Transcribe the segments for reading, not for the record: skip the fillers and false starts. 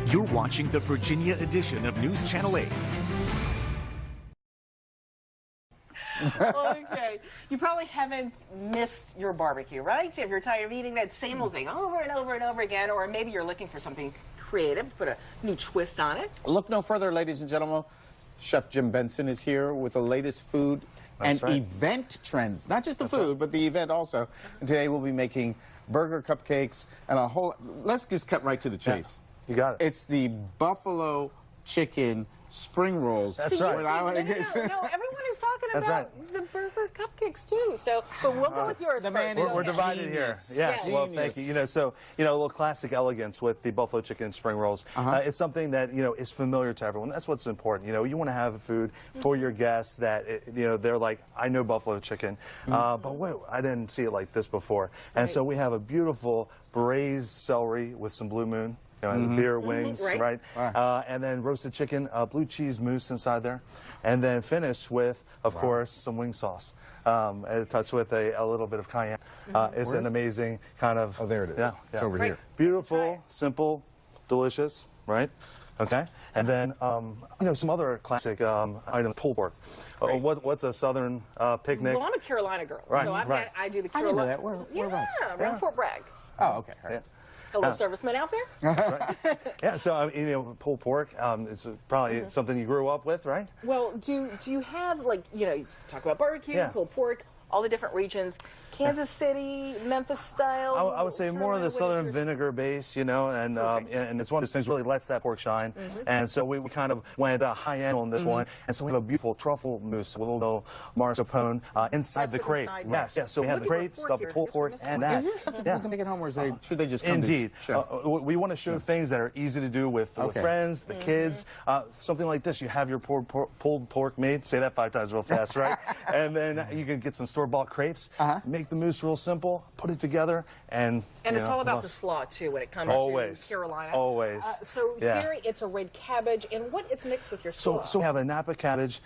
You're watching the Virginia edition of News Channel 8. Okay. You probably haven't missed your barbecue, right? If you're tired of eating that same old thing over and over and over again, or maybe you're looking for something creative, put a new twist on it. Look no further, ladies and gentlemen. Chef Jim Benson is here with the latest food and event trends. Not just the food, but the event also. And today we'll be making burger cupcakes and a whole... Let's just cut right to the chase. Yeah, you got it. It's the buffalo chicken spring rolls. That's right. No, everyone is talking about the burger cupcakes too. So, but we'll go with yours first. We're divided here. Yes. Well, thank you. A little classic elegance with the buffalo chicken spring rolls. It's something that is familiar to everyone. That's what's important. You want to have food for your guests that they're like, I know buffalo chicken, but wait, I didn't see it like this before. And so we have a beautiful braised celery with some blue moon. Beer wings, right? And then roasted chicken, blue cheese mousse inside there, and then finished with, of course, some wing sauce, touched with a little bit of cayenne. It's an amazing kind of... Oh, there it is. Yeah, it's over here. Beautiful, simple, delicious, right? Okay, and then some other classic items, pulled pork. What's a southern picnic? Well, I'm a Carolina girl, so I do the Carolina. I didn't know that. Whereabouts? Around Fort Bragg. Oh, okay. All right. Hello, servicemen out there. That's right. Yeah, so pulled pork. It's probably something you grew up with, right? Well, do you have you talk about barbecue, pulled pork, all the different regions, Kansas City, Memphis style? I would say more of the southern vinegar base, and it's one of those things that really lets that pork shine. And so we kind of went high end on this one. And so we have a beautiful truffle mousse with a little mascarpone inside the crepe. Yes, so we have the crepe, stuffed pulled pork, and that. Is this something you can take it home, or should they just come Indeed. to Chef? We want to show things that are easy to do with friends, the kids. Something like this, you have your pulled pork made. Say that 5 times real fast, right? And then you can get some store-bought crepes, make the mousse real simple, put it together, and it's all about the slaw too when it comes to Carolina. Always. So here it's a red cabbage, and what is mixed with your slaw? So we have a Napa cabbage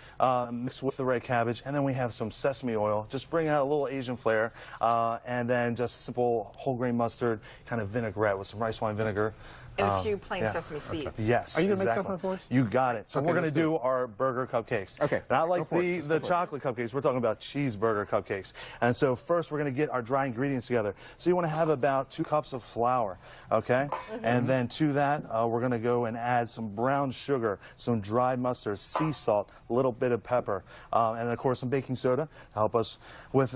mixed with the red cabbage, and then we have some sesame oil, just bring out a little Asian flair, and then just simple whole grain mustard, kind of vinaigrette with some rice wine vinegar. And a few plain sesame seeds. Yes, Are you going to make something for us? You got it. So we're going to do our burger cupcakes. Okay. Not like the chocolate cupcakes. We're talking about cheeseburger cupcakes. And so first we're going to get our dry ingredients together. So you want to have about 2 cups of flour, okay? And then to that, we're going to go and add some brown sugar, some dried mustard, sea salt, a little bit of pepper, and of course some baking soda to help us with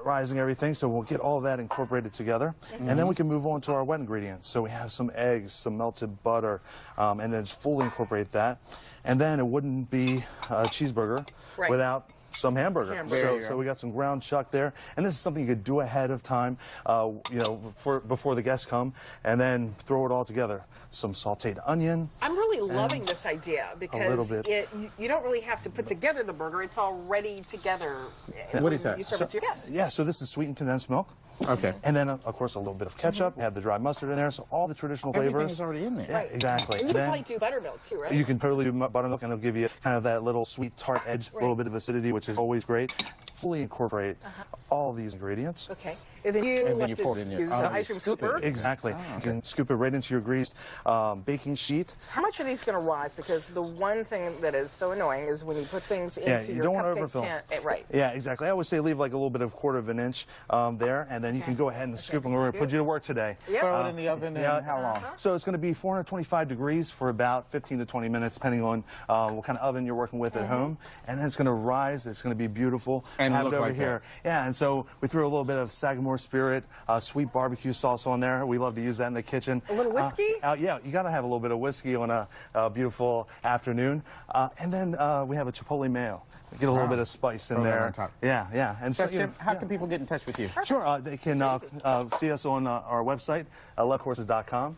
rising everything. So we'll get all that incorporated together. And then we can move on to our wet ingredients. So we have some eggs, some melted butter, and then just fully incorporate that. And then it wouldn't be a cheeseburger without some hamburger. So we got some ground chuck there, and this is something you could do ahead of time, before the guests come, and then throw it all together. Some sautéed onion. I'm really loving this idea because you don't really have to put together the burger; it's already together. What is that? You serve it to your guests. Yeah, so this is sweetened condensed milk. Okay. And then, of course, a little bit of ketchup. We have the dry mustard in there, so all the traditional flavors. Everything's already in there. Yeah, exactly. And you can probably do buttermilk too, right? You can totally do buttermilk, and it'll give you kind of that little sweet tart edge, a little bit of acidity, which is always great. Fully incorporate all these ingredients. Okay. And then you pour it in your ice cream scooper. Exactly. You can scoop it right into your greased baking sheet. How much are these going to rise? Because the one thing that is so annoying is when you put things into you your don't want to cupcake overfill. tin. Right. Yeah, exactly. I always say leave like a little bit of 1/4 of an inch there, and then you can go ahead and scoop them. We're going to put you to work today. Throw it in the oven, and how long? So it's going to be 425 degrees for about 15 to 20 minutes, depending on what kind of oven you're working with at home. And then it's going to rise. It's going to be beautiful. And have look it over like here. Yeah, and so we threw a little bit of Sagamore Spirit sweet barbecue sauce on there. We love to use that in the kitchen. A little whiskey? Yeah, you got to have a little bit of whiskey on a beautiful afternoon. And then we have a chipotle mayo. Get a little bit of spice in there. On top. Yeah. And Chef Jim, how can people get in touch with you? Sure, they can see us on our website, lovecourses.com.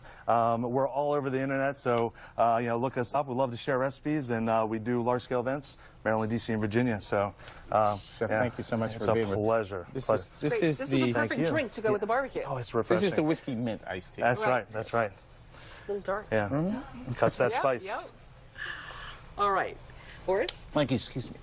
We're all over the internet, so look us up. We love to share recipes, and we do large-scale events, Maryland, D.C., and Virginia. So, Chef, thank you so much for being with us. It's a pleasure. This is the perfect drink to go with the barbecue. Oh, it's refreshing. This is the whiskey mint iced tea. That's right. That's right. A little dark. Yeah. Cuts that spice. Yep. All right. Boris? Thank you. Excuse me.